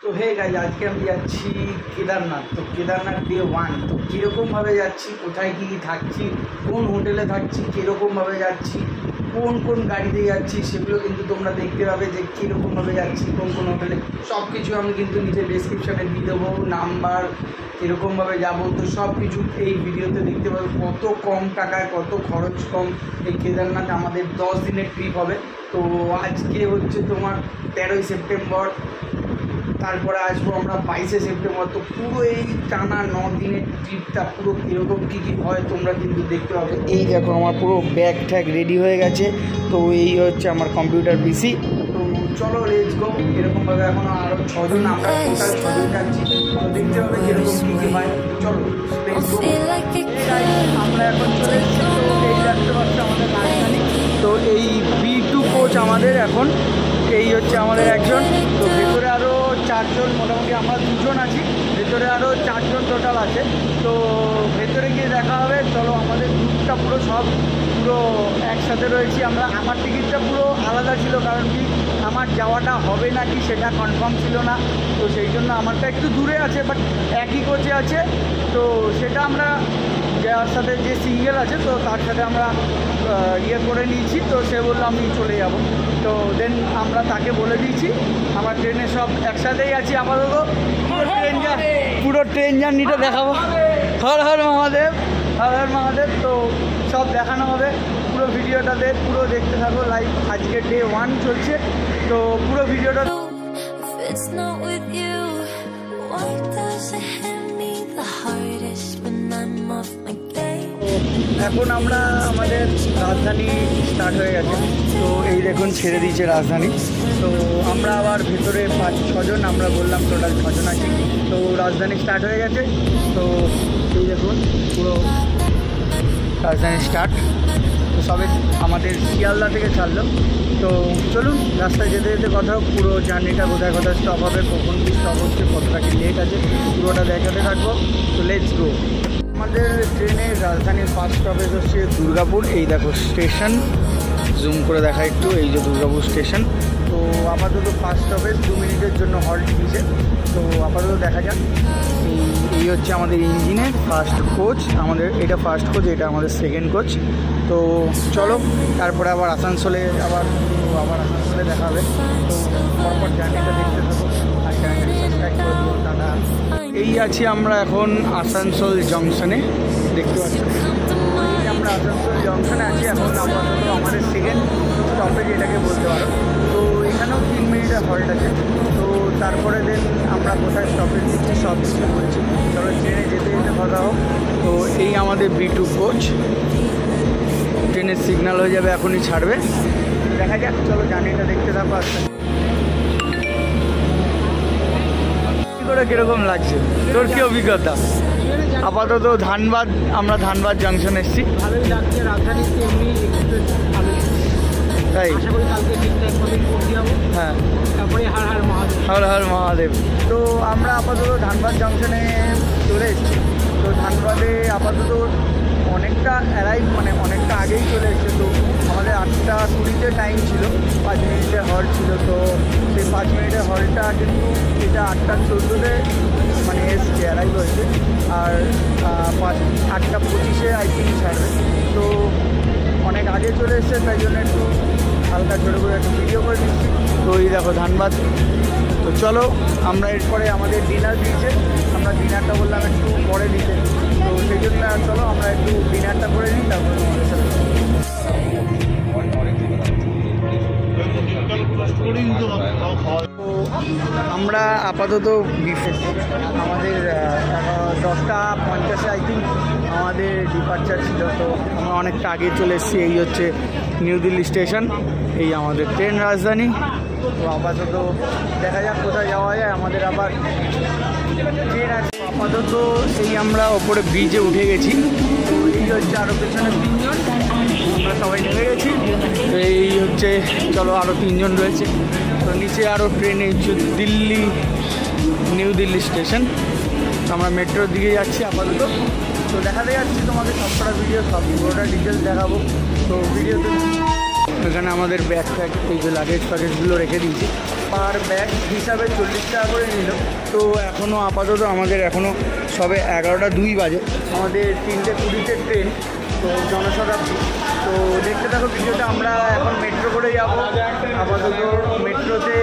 তো hey guys, আজকে আমি যাচ্ছি কেদারনাথ। তো কেদারনাথ ডে 1। তো কীরকমভাবে যাচ্ছি, কোথায় কী থাকছি, কোন হোটেলে থাকছি, কীরকমভাবে যাচ্ছি, কোন কোন গাড়িতে যাচ্ছি, সেগুলো কিন্তু তোমরা দেখতে পাবে যে কীরকমভাবে যাচ্ছি, কোন কোন হোটেলে, সব কিছু আমি কিন্তু নিচে ডেসক্রিপশানে দিয়ে দেবো, নাম্বার, কীরকমভাবে যাবো। তো সব কিছু এই ভিডিওতে দেখতে পাবে, কত কম টাকায়, কত খরচ কম। এই কেদারনাথ আমাদের 10 দিনের ট্রিপ হবে। তো আজকে হচ্ছে তোমার 13ই সেপ্টেম্বর, তারপরে আসবো আমরা 22শে সেপ্টেম্বর। তো পুরো এই টানা 9 দিনের ট্রিপটা পুরো কীরকম কী কী হয় তোমরা কিন্তু দেখতে পাবে। এই দেখো আমার পুরো ব্যাগ ট্যাগ রেডি হয়ে গেছে। তো এই হচ্ছে আমার কম্পিউটার পিসি। তো চলো লেটস গো। এরকমভাবে এখনও আরও 6 জন, আমরা টোটাল 6 জন যাচ্ছি। তো দেখতে হবে কীরকম কী কী হয়। চলো লেটস গো। আমরা এখন চলে এসেছি। তো এই দেখতে পাচ্ছি আমাদের রাজধানী। তো এই B2 কোচ আমাদের এখন, এই হচ্ছে আমাদের একজন। তো ভেতরে আরও 4 জন, মোটামুটি আমরা 2 জন আছি, ভেতরে আরও 4 জন টোটাল আছে। তো ভেতরে গিয়ে দেখা হবে। চলো, আমাদের গ্রুপটা পুরো সব পুরো একসাথে রয়েছি আমরা। আমার টিকিটটা পুরো আলাদা ছিল, কারণ কি আমার যাওয়াটা হবে না কি সেটা কনফার্ম ছিল না। তো সেই জন্য আমারটা একটু দূরে আছে, বাট একই কোচে আছে। তো সেটা আমরা যার সাথে, যে সিঙ্গেল আছে, তো তার সাথে আমরা ইয়ে করে নিয়েছি। তো সে বললো আমি চলে যাব। তো দেন আমরা তাকে বলে দিয়েছি আমার ট্রেনে সব একসাথেই আছি আপাতত। পুরো ট্রেন জার্নিটা দেখাবো। হর হর মহাদেব, হর হর মহাদেব। তো সব দেখানো হবে পুরো ভিডিওটাতে, পুরো দেখতে থাকো লাইভ। আজকে ডে 1 চলছে। তো পুরো ভিডিওটা এখন আমরা আমাদের রাজধানী স্টার্ট হয়ে গেছে। তো এই দেখুন ছেড়ে দিয়েছে রাজধানী। তো আমরা আবার ভেতরে 5-6 জন, আমরা বললাম টোটাল 6 জন আছি। তো রাজধানী স্টার্ট হয়ে গেছে। তো এই দেখুন পুরো রাজধানী স্টার্ট। তো সবে আমাদের শিয়ালদা থেকে ছাড়লো। তো চলুন রাস্তায় যেতে যেতে কথা হোক, পুরো জার্নিটা কোথায় কোথায় স্টপ হবে, কখন কী স্টপ হচ্ছে, কতটা কি লেট আছে, পুরোটা দেখাতে থাকবো। তো লেটস গো। আমাদের ট্রেনের রাজধানীর ফার্স্ট স্টপেজ হচ্ছে দুর্গাপুর। এই দেখো স্টেশন, জুম করে দেখা একটু, এই যে দুর্গাপুর স্টেশন। তো আপাতত ফার্স্ট স্টপেজ 2 মিনিটের জন্য হল্ট দিয়েছে। তো আপাতত দেখা যাক। এই হচ্ছে আমাদের ইঞ্জিনের ফার্স্ট কোচ, আমাদের এটা ফার্স্ট কোচ, এটা আমাদের সেকেন্ড কোচ। তো চলো, তারপরে আবার আসানসোলে আবার আসানসোলে দেখা হবে। তো পরপর জার্নিটা দেখতে থাকো আর চ্যানেলটা সাবস্ক্রাইব করে দিও। টাটা। এই আছি আমরা এখন আসানসোল জংশনে, দেখতে পাচ্ছি। তো এই আমরা আসানসোল জংশনে আছি এখন। আপাতত আমাদের সেকেন্ড স্টপেজ এটাকে বলতে পারো। তো এখানেও 3 মিনিটের হল্ট আছে। তো তারপরে দেন আমরা কোথায় স্টপেজ দিচ্ছি সব কিছু বলছি। তবে ট্রেনে যেতে যেতে কথা হোক। তো এই আমাদের B2 কোচ, ট্রেনের সিগন্যাল হয়ে যাবে, এখনই ছাড়বে, দেখা যাক। চলো জার্নিটা দেখতে থাকো। আস্তে করে কীরকম লাগছে, তোর কী অভিজ্ঞতা? আপাতত ধানবাদ, আমরা ধানবাদ জংশন এসেছি। ভালোই লাগছে, রাজধানীতে এমনি এক্সপ্রেস ভালোই, তাই আশা করি কালকে ঠিকঠাকভাবে পৌঁছে যাবো। হ্যাঁ, তারপরে হর হর মহাদেব। হর হর মহাদেব। তো আমরা আপাতত ধানবাদ জংশনে চলে এসেছি। তো ধানবাদে আপাতত অনেকটা অনেকটা আগেই চলে এসেছে। তো আমাদের 8টা 20-তে টাইম ছিল, 5 মিনিটের হল্ট ছিল। তো সেই 5 মিনিটের হল্টটা কিন্তু এটা 8টা 14-তে এসছে, অ্যারাইভ হয়েছে। আর 8টা 25-এ আই থিঙ্ক ছাড়বে। তো অনেক আগে চলে এসছে, তাই জন্য একটু হালকা ছোটো করে একটু ভিডিও করে দিচ্ছি। তো এই দেখো ধানবাদ। তো চলো, আমরা এরপরে আমাদের ডিনার দিয়েছে, আমরা ডিনারটা বললাম একটু পরে দিতে। তো সেই জন্য চলো আমরা একটু ডিনারটা করে নিই, তারপরে তোমাদের সাথে। তো আমরা আপাতত আমাদের 10টা 50-এ আই থিঙ্ক আমাদের ডিপার্চার ছিল। তো আমরা অনেকটা আগে চলে এসেছি। এই হচ্ছে নিউ দিল্লি স্টেশন, এই আমাদের ট্রেন রাজধানী। তো আপাতত দেখা যাক কোথায় যাওয়া যায়। আমাদের আবার ট্রেন আছে। আপাতত এই আমরা ওপরে ব্রিজে উঠে গেছি। তো এই হচ্ছে আরও পেছনে 3 জন, আমরা সবাই নেমে গেছি। তো এই হচ্ছে, চলো আরও 3 জন রয়েছে। তো নিচে আরও ট্রেনে দিল্লি, নিউ দিল্লি স্টেশন। তো আমরা মেট্রোর দিকে যাচ্ছি আপাতত। তো দেখাতে যাচ্ছি তোমাদের সবকটা ভিডিও, সব পুরোটা ডিটেলস দেখাবো। তো ভিডিওতে এখানে আমাদের ব্যাগ ট্যাগ, এই যে লাগেজ ফ্যাগেজগুলো রেখে দিয়েছি। পার ব্যাগ হিসাবে 40 টাকা করে নিল। তো এখনও আপাতত আমাদের এখনও সবে 11:02 বাজে, আমাদের 3:20-তে ট্রেন, তো জনশতাব্দী। তো দেখতে থাকো ভিডিওটা। আমরা এখন মেট্রো করে যাব। আপাতত মেট্রোতে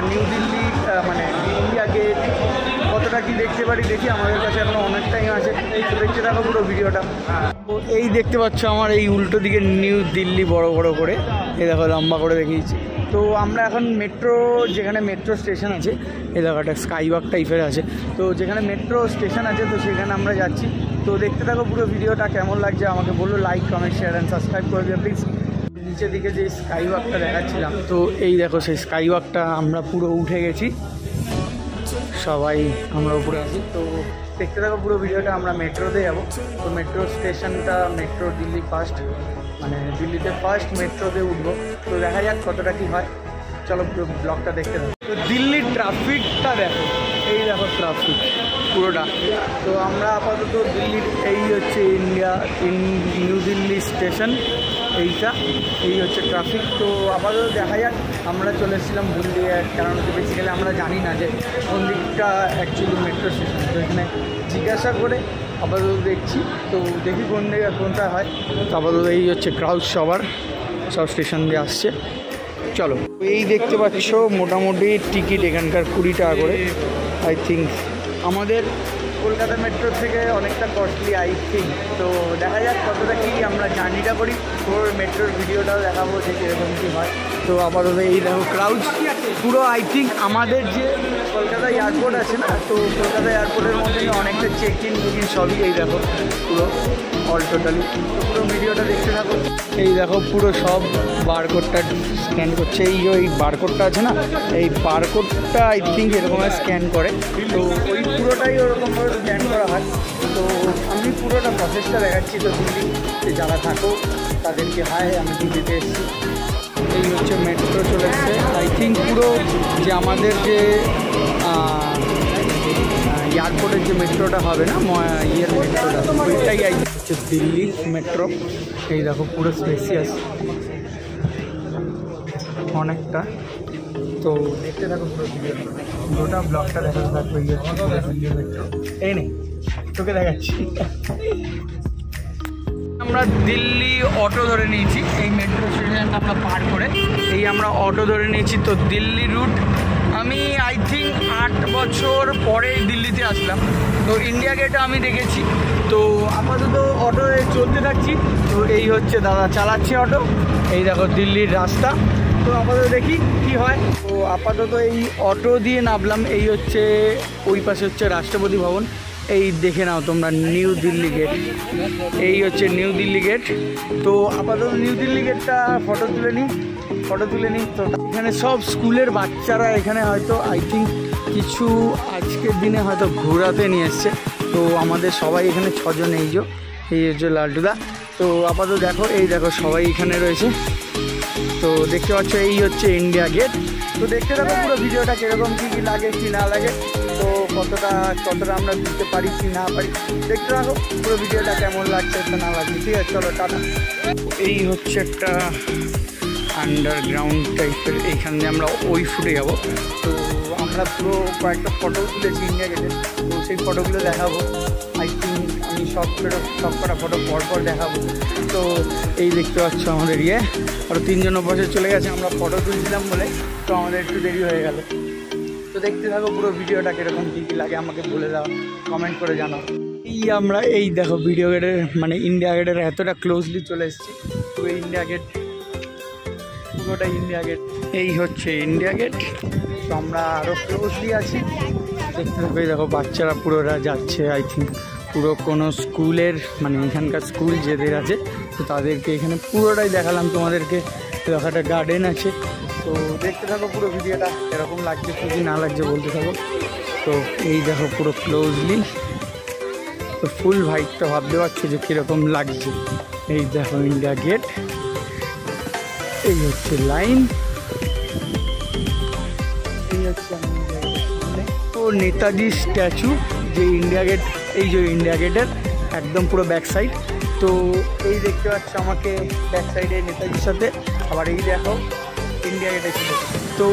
নিউ দিল্লি মানে ইন্ডিয়া গেট কতটা কি দেখতে পারি দেখি, আমাদের কাছে এখনও অনেক টাইম আছে। তো দেখতে থাকো পুরো ভিডিওটা। তো এই দেখতে পাচ্ছ আমার এই উল্টো দিকে নিউ দিল্লি বড় বড় করে, এই দেখো লম্বা করে দেখিয়েছি। তো আমরা এখন মেট্রো, যেখানে মেট্রো স্টেশন আছে, এই দেখো একটা স্কাইওয়াক টাইপের আছে, তো যেখানে মেট্রো স্টেশন আছে তো সেখানে আমরা যাচ্ছি। তো দেখতে থাকো পুরো ভিডিওটা, কেমন লাগছে আমাকে বলো। Like, comment, share and subscribe করে দিও প্লিজ। নিচের দিকে যে স্কাইওয়াকটা দেখাচ্ছিলাম, তো এই দেখো সেই স্কাইওয়াকটা আমরা পুরো উঠে গেছি, সবাই আমরা উপরে আছি। তো দেখতে থাকো পুরো ভিডিওটা। আমরা মেট্রোতে যাবো। তো মেট্রো স্টেশনটা, মেট্রো দিল্লি ফার্স্ট, মানে দিল্লিতে ফার্স্ট মেট্রোতে উঠবো। তো দেখা যাক কতটা কী হয়, চলো পুরো ব্লগটা দেখতে থাকো। তো দিল্লির ট্রাফিকটা দেখো, এই দেখো ট্রাফিক পুরোটা। তো আমরা আপাতত দিল্লির, এই হচ্ছে নিউ দিল্লি স্টেশন, এই হচ্ছে ট্রাফিক। তো আপাতত দেখা যাক। আমরা চলে এসেছিলাম ভুল দিয়ে, কারণ বেসিক্যালি আমরা জানি না যে কোন দিকটা অ্যাকচুয়ালি মেট্রো স্টেশন। তো এখানে জিজ্ঞাসা করে আপাতত দেখছি, তো দেখি কোন দিকে কোনটা হয়। তো আপাতত এই হচ্ছে ক্রাউড, সব স্টেশন দিয়ে আসছে। চলো, এই দেখতে পাচ্ছ মোটামুটি টিকিট এখানকার 20 টাকা করে। আই থিঙ্ক আমাদের কলকাতা মেট্রো থেকে অনেকটা কস্টলি আই থিঙ্ক। তো দেখা যাক কতটা কী আমরা জার্নিটা করি, ওর মেট্রোর ভিডিওটাও দেখাবো যে কীরকম কী হয়। তো আপাতত এই দেখো ক্রাউড পুরো। আই থিঙ্ক আমাদের যে কলকাতা এয়ারপোর্ট আছে না, তো কলকাতা এয়ারপোর্টের মধ্যে অনেকটা চেক ইন সবই এই দেখো পুরো অল টোটালি। তো পুরো ভিডিওটা দেখতে থাকো। এই দেখো পুরো সব বারকোডটা স্ক্যান করছে। ওই বারকোডটা আছে না, এই বারকোডটা আই থিঙ্ক এরকম স্ক্যান করে, তো ওই পুরোটাই ওরকমভাবে স্ক্যান করা হয়। তো আমি পুরোটা প্রসেসটা দেখাচ্ছি। তো দিল্লিতে যারা থাকো তাদেরকে হাই, আমি দিল্লিতে এসেছি। এই হচ্ছে মেট্রো চলে এসছে। আই থিঙ্ক পুরো যে আমাদের যে এয়ারপোর্টের যে মেট্রোটা হবে না, মেট্রোটা, ওইটাই আই থিঙ্ক হচ্ছে দিল্লি মেট্রো। এই দেখো পুরো স্পেসিয়াস অনেকটা। তো দেখতে থাকো পুরো পুরোটা ব্লগটা দেখাতে থাকবো। এই হচ্ছে পুরো দিল্লি মেট্রো। এই নেই তোকে দেখাচ্ছি। আমরা দিল্লি অটো ধরে নিয়েছি, এই মেট্রো স্টেশনটা আমরা পার করে এই আমরা অটো ধরে নিয়েছি। তো দিল্লি রুট আমি আই থিঙ্ক 8 বছর পরে দিল্লিতে আসলাম। তো ইন্ডিয়া গেটে আমি দেখেছি। তো আপাতত অটোয় চলতে থাকছি। তো এই হচ্ছে দাদা চালাচ্ছে অটো, এই দেখো দিল্লির রাস্তা। তো আপাতত দেখি কি হয়। তো আপাতত এই অটো দিয়ে নামলাম। এই হচ্ছে ওই পাশে হচ্ছে রাষ্ট্রপতি ভবন, এই দেখে নাও তোমরা নিউ দিল্লি গেট। এই হচ্ছে নিউ দিল্লি গেট। তো আপাতত নিউ দিল্লি গেটটা ফটো তুলে নিই। তো এখানে সব স্কুলের বাচ্চারা এখানে হয়তো আই থিঙ্ক কিছু আজকের দিনে হয়তো ঘোরাতে নিয়ে এসছে। তো আমাদের সবাই এখানে 6 জন, এই হচ্ছে লালটুদা। তো আপাতত দেখো, এই দেখো সবাই এখানে রয়েছে। তো দেখতে পাচ্ছ এই হচ্ছে ইন্ডিয়া গেট। তো দেখতে থাকো পুরো ভিডিওটা, কীরকম কী লাগে কি না লাগে, তো কতটা আমরা দিতে পারি কি না পারি দেখতে থাকো পুরো ভিডিওটা, কেমন লাগছে তো না লাগছে। ঠিক আছে, চলো টাটা। এই হচ্ছে একটা আন্ডারগ্রাউন্ড টাইপের, এইখান দিয়ে আমরা ওই ফুটে যাবো। তো আমরা পুরো কয়েকটা ফটো তুলেছি ইন্ডিয়া গেটে, তো সেই ফটোগুলো দেখাবো। আই থিঙ্ক আমি সব কটা ফটো পরপর দেখাবো। তো এই দেখতে পাচ্ছ আমাদের আরও 3 জন বসে চলে গেছে, আমরা ফটো তুলছিলাম বলে তো আমাদের একটু দেরি হয়ে গেল। তো দেখতে থাকো পুরো ভিডিওটা, কীরকম কী কী লাগে আমাকে বলে দাও, কমেন্ট করে জানাও। আমরা এই দেখো ভিডিও গেটের মানে ইন্ডিয়া গেটের এতটা ক্লোজলি চলে এসেছি। তো ইন্ডিয়া গেট পুরোটা ইন্ডিয়া গেট, এই হচ্ছে ইন্ডিয়া গেট। তো আমরা আরও ক্লোজলি আছি, দেখতে থাকো। এই দেখো বাচ্চারা পুরোরা যাচ্ছে আই থিঙ্ক পুরো কোনো স্কুলের, মানে এখানকার স্কুল যেদের আছে তো তাদেরকে এখানে পুরোটাই দেখালাম তোমাদেরকে। দেখো একটা গার্ডেন আছে। তো দেখতে থাকো পুরো ভিডিওটা, এরকম লাগছে কি না লাগছে বলতে থাকো। তো এই দেখো পুরো ক্লোজলি, তো ফুল ভাইটটা ভাবতে পারছো যে কীরকম লাগছে। এই দেখো ইন্ডিয়া গেট, এই হচ্ছে লাইন, এই হচ্ছে তো নেতাজি স্ট্যাচু, যে ইন্ডিয়া গেট, এই যে ইন্ডিয়া গেটের একদম পুরো ব্যাক সাইড। তো এই দেখতে পাচ্ছ আমাকে ব্যাক সাইডে নেতাজির সাথে, আবার এই দেখো ইন্ডিয়া গেটে ছিল। তো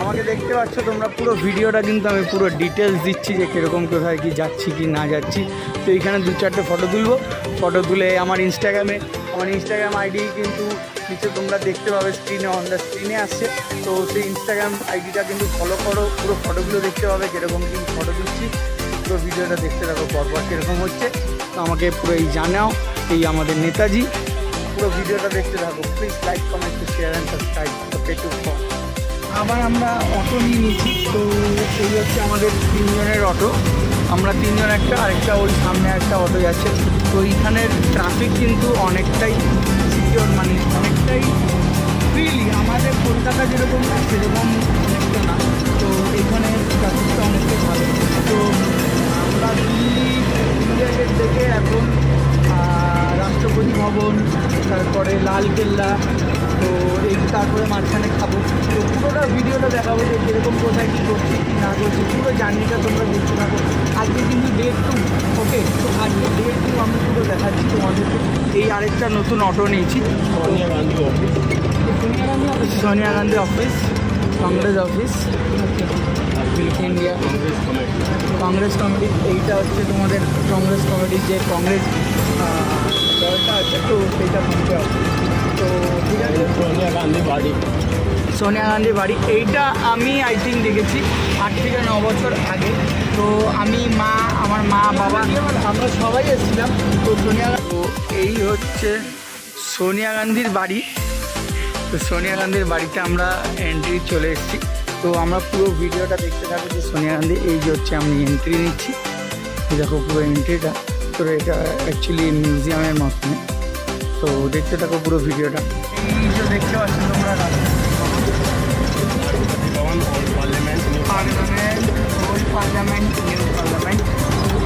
আমাকে দেখতে পাচ্ছ তোমরা, পুরো ভিডিওটা কিন্তু আমি পুরো ডিটেলস দিচ্ছি যে কীরকম কোথায় কি যাচ্ছি কি না যাচ্ছি। তো এইখানে 2-4টে ফটো তুলবো, ফটো তুলে আমার ইনস্টাগ্রাম আইডি কিন্তু নিচে তোমরা দেখতে পাবে, অন দ্য স্ক্রিনে আসছে। তো সেই ইনস্টাগ্রাম আইডিটা কিন্তু ফলো করো, পুরো ফটোগুলো দেখতে পাবে কীরকম কি ফটো তুলছি। পুরো ভিডিওটা দেখতে থাকো পরপর কীরকম হচ্ছে। তো আমাকে পুরো এই জানাও, এই আমাদের নেতাজি, পুরো ভিডিওটা দেখতে থাকো। Please like, comment, share and subscribe. Okay, টু আবার আমরা অটো নিয়ে নিচ্ছি। তো এই হচ্ছে আমাদের 3 জনের অটো, আমরা 3 জন, আরেকটা ওই সামনে একটা অটো যাচ্ছে। তো এইখানের ট্রাফিক কিন্তু অনেকটাই সিকিওর, মানে অনেকটাই ফ্রিলি, আমাদের কলকাতা যেরকম না সেরকম অনেকটা না। তো এখানে ট্রাফিকটা অনেকটাই ভালো। তো আমরা ইন্ডিয়া গেট থেকে এখন রাষ্ট্রপতি ভবন, তারপরে লালকেল্লা, তো এই তারপরে মাঝখানে খাবো। তো পুরোটা ভিডিওটা দেখাবো যে কীরকম কোথায় কী করছি কী না করছি, পুরো জার্নিটা তোমরা দেখতে থাকো। আজকে কিন্তু ডে 2, ওকে। তো আজকে ডে 2 আমি পুরো দেখাচ্ছি তোমাদেরকে। এই আরেকটা নতুন অটো নিয়েছি, Sonia Gandhi office, Congress office, India Congress committee. এইটা হচ্ছে তোমাদের কংগ্রেস কমিটির যে কংগ্রেস দলটা আছে, তো সেইটা কমিটি অফিস। তো ঠিক আছে, সোনিয়া গান্ধী বাড়ি। এইটা আমি আই থিঙ্ক দেখেছি 8 থেকে 9 বছর আগে। তো আমি আমার মা বাবা আমরা সবাই এসেছিলাম। তো তো এই হচ্ছে সোনিয়া গান্ধীর বাড়ি। তো সোনিয়া গান্ধীর বাড়িতে আমরা এন্ট্রি চলে এসেছি। তো আমরা পুরো ভিডিওটা দেখতে থাকবো যে সোনিয়া গান্ধী, এই যে হচ্ছে আমি এন্ট্রি নিচ্ছি, দেখো পুরো এন্ট্রিটা। তো এটা অ্যাকচুয়ালি মিউজিয়ামের মতন। তো দেখতে থাকো পুরো ভিডিওটা। এই যে দেখতে পাচ্ছ তোমরা পার্লামেন্ট, নিউ পার্লামেন্ট,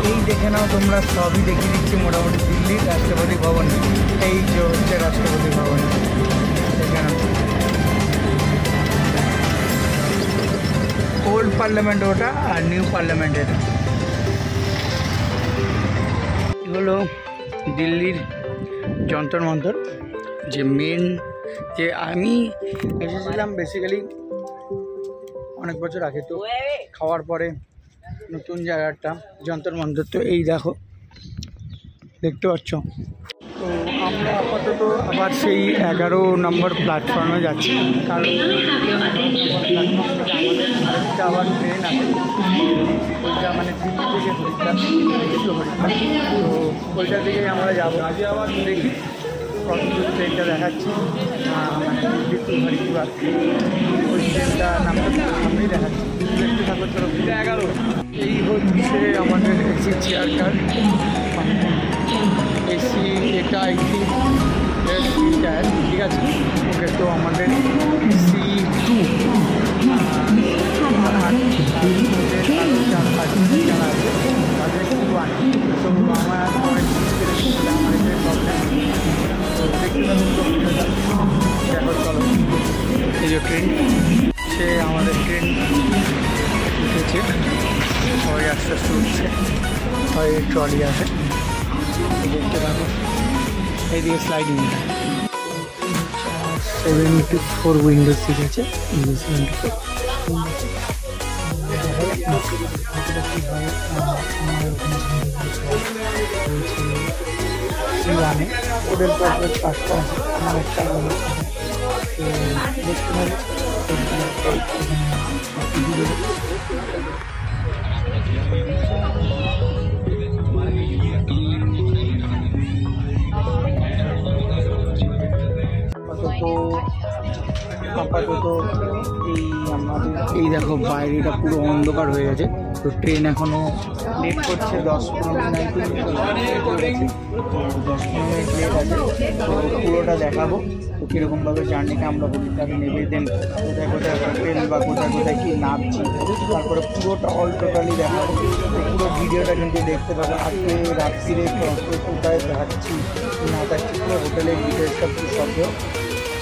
এই দেখে নাও তোমরা, সবই দেখিয়ে দিচ্ছি মোটামুটি। দিল্লির রাষ্ট্রপতি ভবন, এই যে হচ্ছে রাষ্ট্রপতি ভবন, দেখে নাও। ওল্ড পার্লামেন্ট ওটা, আর নিউ পার্লামেন্ট এটা। হলো দিল্লির যন্তর মন্তর, যে মেন, যে আমি এসেছিলাম বেসিক্যালি অনেক বছর আগে। তো খাওয়ার পরে নতুন জায়গাটা যন্তর মন্তর। তো এই দেখো, দেখতে পাচ্ছ। তো আমরা আপাতত আবার সেই 11 নম্বর প্ল্যাটফর্মে যাচ্ছি, কারণ আরেকটা আবার ট্রেন আছে, ওইটা মানে দিল্লি থেকে হরিদ্বার, তো ওইটা থেকেই আমরা যাবো। আগে আবার দেখি কতদূর ট্রেনটা দেখাচ্ছি, মানে দিল্লি টু হরিদ্বার, ওই ট্রেনটা নামটা সামনেই দেখাচ্ছি। দেখতে থাকো, চলো। 11 এই হচ্ছে আমাদের এসি চেয়ার কার, এসি, এটা এসি টায়ার, ঠিক আছে, ওকে। তো আমাদের C2 যারা আছে তাদের C1। তো আমার অনেক আমার এখানে প্রবলেম, তো দেখতে দেখো, চলো। এই যে ট্রেন, সে আমাদের ট্রেন উঠেছে, সবাই আস্তে আস্তে উঠছে, সবাই ট্রলি আছে, দেখতে থাকো। এইদিকে স্লাইডিং 74 উইন্ডো সিট আছে, উইন্ডো 74। ওদের পর 5টা আছে, আমার একটা দেখতে হবে। আপাতত এই দেখো বাইরেটা পুরো অন্ধকার হয়ে গেছে। তো ট্রেন এখনও লেট করছে, 10-15 মিনিট, 10-15 মিনিট লেট আছে। তো পুরোটা দেখাবো তো কীরকমভাবে জার্নিটা আমরা হরিদ্বারে নেবে, দেন কোথায় কোথায় হোটেল বা কোথায় কোথায় কী নামছি, তারপরে পুরোটা অল টোটালি দেখাবো। তো পুরো ভিডিওটা কিন্তু দেখতে পাবো। আজকে রাত্রিরে কোথায় যাচ্ছি না যাচ্ছি, পুরো হোটেলের ডিটেলসটা পুরো শব্দ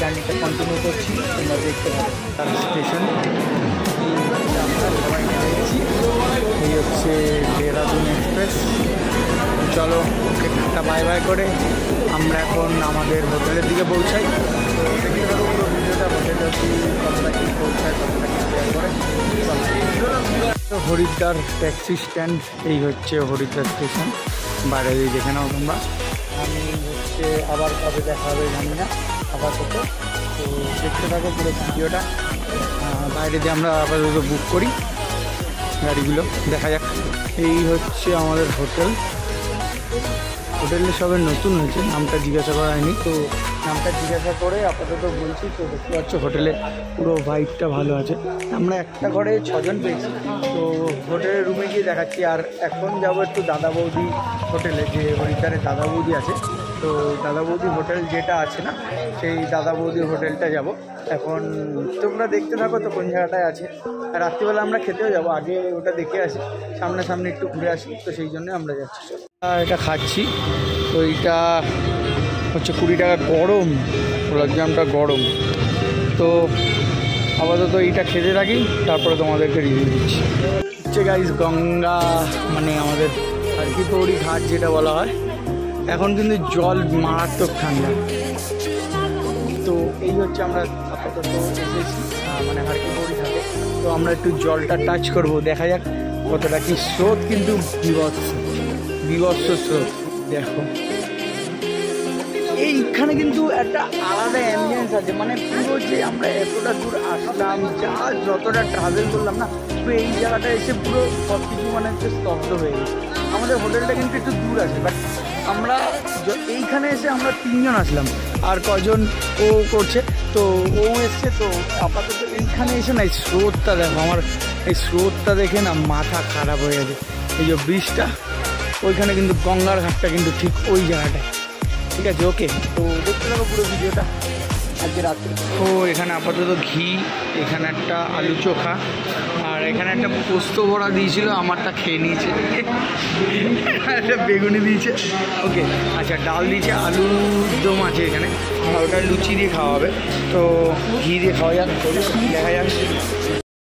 জার্নিটা কন্টিনিউ করছি, তোমরা দেখতে পাবো। তার স্টেশন আমরা সবাই নেমেছি, এই হচ্ছে দেহরাদুন এক্সপ্রেস। চলো, ওকে। টাটা বাই বাই করে আমরা এখন আমাদের হোটেলের দিকে পৌঁছাই। তো দেখতে থাকো পুরো ভিডিওটা, হোটেলে কতটা কী পৌঁছায়, কতটা কী শেয়ার করে। তো হরিদ্বার ট্যাক্সি স্ট্যান্ড, এই হচ্ছে হরিদ্বার স্টেশন, বাইরে দেখে নাও তোমরা। আমি হচ্ছে আবার কবে দেখা হবে জানি না আপাতত। তো দেখতে থাকো পুরো ভিডিওটা। বাইরে দিয়ে আমরা আপাতত বুক করি গাড়িগুলো, দেখা যাক। এই হচ্ছে আমাদের হোটেল। হোটেলে সবে নতুন হয়েছে, নামটা জিজ্ঞাসা করা হয়নি, তো নামটা জিজ্ঞাসা করে আপাতত বলছি। তো দেখতে পাচ্ছ হোটেলে পুরো ভাইবটা ভালো আছে। আমরা একটা ঘরে 6 জন পেয়েছি। তো হোটেলের রুমে গিয়ে দেখাচ্ছি। আর এখন যাবো একটু দাদা বৌদি হোটেলে, যে হরিদ্বারে দাদা বৌদি আছে। তো দাদা বৌদি হোটেল যেটা আছে না, সেই দাদা বৌদি হোটেলটা যাব এখন। তোমরা দেখতে থাকো তো কোন জায়গাটায় আছে। রাত্রিবেলা আমরা খেতেও যাবো, আগে ওটা দেখে আসি, সামনাসামনি একটু ঘুরে আসি। তো সেই জন্য আমরা যাচ্ছি। এটা খাচ্ছি, তো এইটা হচ্ছে 20 টাকা। গরম গোলাপজামটা গরম। তো আপাতত এইটা খেতে থাকি, তারপরে তোমাদেরকে রিভিউ দিচ্ছি। হচ্ছে গাইস গঙ্গা, মানে আমাদের হারকিপৌড়ি ঘাট যেটা বলা হয়। এখন কিন্তু জল মারাত্মক ঠান্ডা। তো এই হচ্ছে আমরা আপাতত এসেছি মানে হারকিপৌড়ি ঘাটে। তো আমরা একটু জলটা টাচ করব, দেখা যাক কতটা কি স্রোত, কিন্তু বিভৎস স্রোত। দেখো এইখানে কিন্তু একটা আলাদা অ্যাম্বিয়েন্স আছে, মানে পুরো যে আমরা এতটা দূর আসলাম, যতটা ট্রাভেল করলাম না, তো এই জায়গাটা এসে পুরো সব কিছু মানে হচ্ছে স্তব্ধ হয়ে গেছে। আমাদের হোটেলটা কিন্তু একটু দূর আছে, বাট আমরা এইখানে এসে আমরা 3 জন আসলাম, আর কজন ও করছে, তো ও এসছে। তো আপাতত এইখানে এসে না এই স্রোতটা দেখো, আমার এই স্রোতটা দেখে না মাথা খারাপ হয়ে গেছে। এই যে ব্রিজটা, ওইখানে কিন্তু গঙ্গার ঘাটটা কিন্তু ঠিক ওই জায়গাটায়। ঠিক আছে, ওকে। তো দেখতে থাকো পুরো ভিডিওটা আজকে রাত্রে। তো এখানে আপাতত ঘি, এখানে একটা আলু চোখা, আর এখানে একটা পোস্ত বড়া দিয়েছিল, আমারটা খেয়ে নিয়েছে। একটা বেগুনি দিয়েছে, ওকে। আচ্ছা, ডাল দিয়েছে, আলু দম আছে এখানে, আর ওটা লুচি দিয়ে খাওয়া হবে। তো ঘি দিয়ে খাওয়া যাক, দেখা যাক।